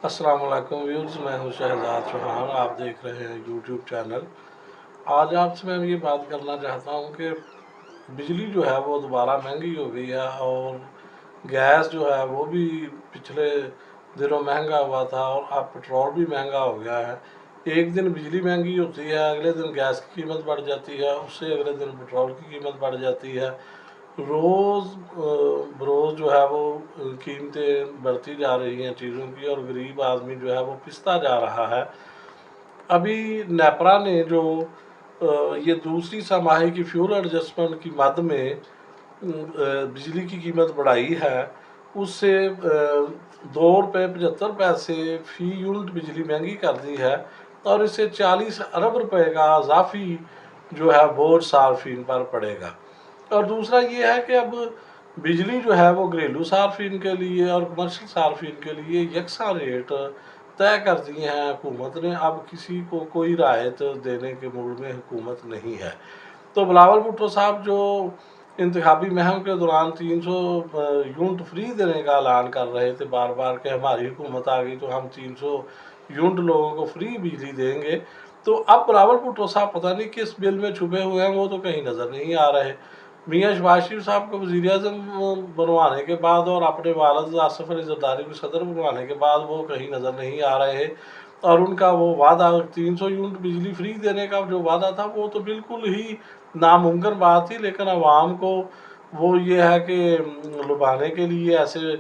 السلام علیکم ویورز، میں ہوں شہزاد چوہان، آپ دیکھ رہے ہیں یوٹیوب چینل۔ آج آپ سے میں یہ بات کرنا چاہتا ہوں کہ بجلی جو ہے وہ دوبارہ مہنگی ہو گئی ہے، اور گیس جو ہے وہ بھی پچھلے دنوں مہنگا ہوا تھا، اور اب پٹرول بھی مہنگا ہو گیا ہے۔ ایک دن بجلی مہنگی ہوتی ہے، اگلے دن گیس کی قیمت بڑھ جاتی ہے، اس سے اگلے دن پٹرول کی قیمت بڑھ جاتی ہے۔ روز بروز جو ہے وہ قیمتیں بڑھتی جا رہی ہیں چیزوں کی، اور غریب آدمی جو ہے وہ پستا جا رہا ہے۔ ابھی نیپرا نے جو یہ دوسری سرماہی کی فیول ایڈجسٹمنٹ کی مد میں بجلی کی قیمت بڑھائی ہے، اس سے 2 روپے 75 پیسے فی یونٹ بجلی مہنگی کر دی ہے، اور اس سے 40 ارب روپے کا اضافی جو ہے بوجھ صارفین پر پڑے گا۔ اور دوسرا یہ ہے کہ اب بجلی جو ہے وہ گھریلو صارفین کے لیے اور کمرشل صارفین کے لیے یکساں ریٹ طے کر دیے ہیں حکومت نے۔ اب کسی کو کوئی رعایت دینے کے موڈ میں حکومت نہیں ہے۔ تو بلاول بھٹو صاحب جو انتخابی مہم کے دوران 300 یونٹ فری دینے کا اعلان کر رہے تھے بار بار کہ ہماری حکومت آ گئی تو ہم 300 یونٹ لوگوں کو فری بجلی دیں گے، تو اب بلاول بھٹو صاحب پتہ نہیں کس بل میں چھپے ہوئے ہیں، وہ تو کہیں نظر نہیں آ رہے۔ میاں شہباز شریف صاحب کو وزیر اعظم بنوانے کے بعد اور اپنے والد آصف علی زرداری کو صدر بنوانے کے بعد وہ کہیں نظر نہیں آ رہے، اور ان کا وہ وعدہ 300 یونٹ بجلی فری دینے کا جو وعدہ تھا وہ تو بالکل ہی ناممکن بات تھی، لیکن عوام کو وہ یہ ہے کہ لبھانے کے لیے ایسے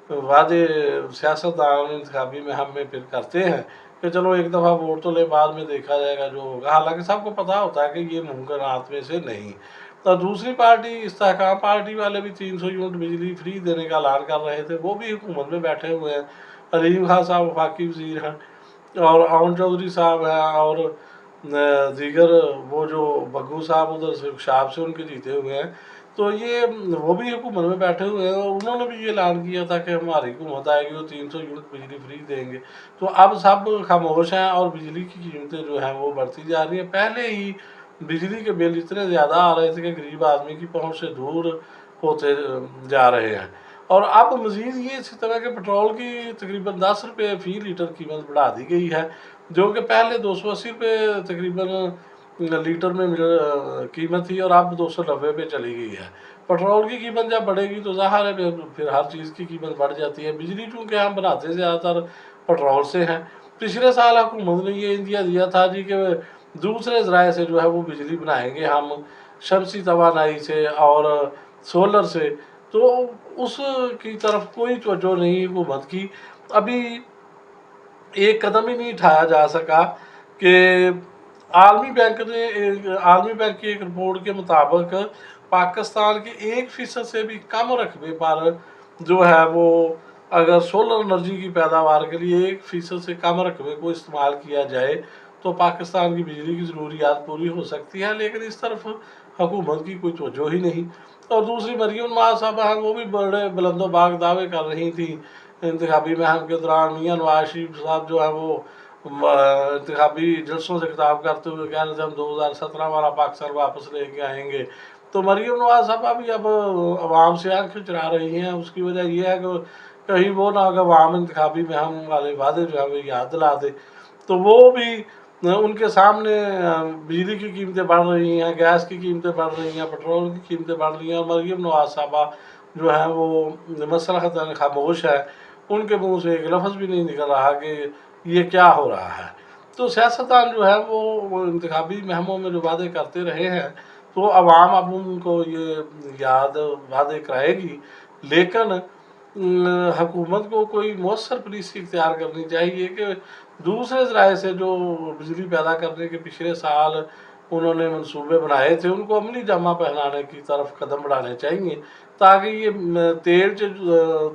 وعدے سیاستدان انتخابی مہم میں پھر کرتے ہیں کہ چلو ایک دفعہ ووٹ تو لے، بعد میں دیکھا جائے گا جو ہوگا، حالانکہ سب کو پتہ ہوتا ہے کہ یہ ممکنات میں سے نہیں۔ تو دوسری پارٹی استحکام پارٹی والے بھی 300 یونٹ بجلی فری دینے کا اعلان کر رہے تھے، وہ بھی حکومت میں بیٹھے ہوئے ہیں۔ علیم خان صاحب وفاقی وزیر ہیں، اور امن چودھری صاحب ہیں، اور دیگر وہ جو بگو صاحب ادھر سے شاب سے ان کے جیتے ہوئے ہیں، تو یہ وہ بھی حکومت میں بیٹھے ہوئے ہیں، اور انہوں نے بھی یہ اعلان کیا تھا کہ ہماری حکومت آئے گی وہ 300 یونٹ بجلی فری دیں گے۔ تو اب سب خاموش ہیں، اور بجلی کی قیمتیں جو ہیں وہ بڑھتی جا رہی ہیں۔ پہلے ہی بجلی کے بل اتنے زیادہ آ رہے تھے کہ غریب آدمی کی پہنچ سے دور ہوتے جا رہے ہیں، اور اب مزید یہ اسی طرح کے پٹرول کی تقریباً 10 روپے فی لیٹر قیمت بڑھا دی گئی ہے، جو کہ پہلے 280 روپے تقریباً لیٹر میں قیمت تھی، اور اب 290 پہ چلی گئی ہے۔ پٹرول کی قیمت جب بڑھے گی تو ظاہر ہے پھر ہر چیز کی قیمت بڑھ جاتی ہے۔ بجلی چونکہ ہم بناتے زیادہ تر پٹرول سے ہیں، پچھلے سال حکومت نے یہ اندیا دیا تھا جی کہ دوسرے ذرائع سے جو ہے وہ بجلی بنائیں گے ہم، شمسی توانائی سے اور سولر سے، تو اس کی طرف کوئی توجہ نہیں حکومت کی۔ ابھی ایک قدم ہی نہیں اٹھایا جا سکا کہ عالمی بینک کی ایک رپورٹ کے مطابق پاکستان کے 1% سے بھی کم رقبے پر جو ہے وہ اگر سولر انرجی کی پیداوار کے لیے 1% سے کم رقبے کو استعمال کیا جائے تو پاکستان کی بجلی کی ضروریات پوری ہو سکتی ہے، لیکن اس طرف حکومت کی کوئی توجہ ہی نہیں۔ اور دوسری مریم نواز صاحب ہیں، وہ بھی بڑے بلند و باغ دعوے کر رہی تھیں انتخابی مہم کے دوران۔ میاں نواز شریف صاحب جو ہیں وہ انتخابی جلسوں سے خطاب کرتے ہوئے کہہ رہے تھے ہم 2017 والا پاکستان واپس لے کے آئیں گے۔ تو مریم نواز صاحبہ بھی اب عوام سے آنکھیں چرا رہی ہیں، اس کی وجہ یہ ہے کہ کہیں وہ نہ کہ عوام انتخابی مہم والے وعدے جو ہیں وہ یاد دلا دے۔ تو وہ بھی ان کے سامنے بجلی کی قیمتیں بڑھ رہی ہیں، گیس کی قیمتیں بڑھ رہی ہیں، پٹرول کی قیمتیں بڑھ رہی ہیں، اور مریم نواز صاحبہ جو ہیں وہ مسلحتاً خاموش ہے، ان کے منہ سے ایک لفظ بھی نہیں نکل رہا کہ یہ کیا ہو رہا ہے۔ تو سیاستدان جو ہے وہ انتخابی مہموں میں جو وعدے کرتے رہے ہیں تو عوام اب ان کو یہ یاد وعدے کرائے گی، لیکن حکومت کو کوئی مؤثر پالیسی اختیار کرنی چاہیے کہ دوسرے ذرائع سے جو بجلی پیدا کرنے کے پچھلے سال انہوں نے منصوبے بنائے تھے ان کو عملی جامہ پہنانے کی طرف قدم بڑھانے چاہیے، تاکہ یہ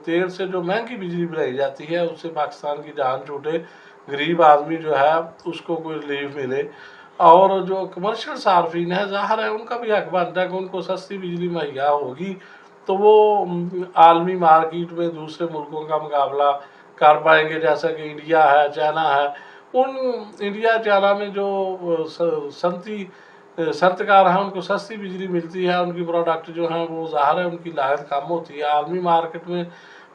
تیل سے جو مہنگی بجلی بنائی جاتی ہے اس سے پاکستان کی جان چھوٹے، غریب آدمی جو ہے اس کو کوئی ریلیف ملے، اور جو کمرشل صارفین ہیں ظاہر ہے ان کا بھی حق بنتا ہے کہ ان کو سستی بجلی مہیا ہوگی تو وہ عالمی مارکیٹ میں دوسرے ملکوں کا مقابلہ کر پائیں گے، جیسا کہ انڈیا ہے، چائنا ہے۔ ان انڈیا چائنا میں جو صنعت کار ہیں ان کو سستی بجلی ملتی ہے، ان کی پروڈکٹ جو ہیں وہ ظاہر ہے ان کی لاگت کم ہوتی ہے، عالمی مارکیٹ میں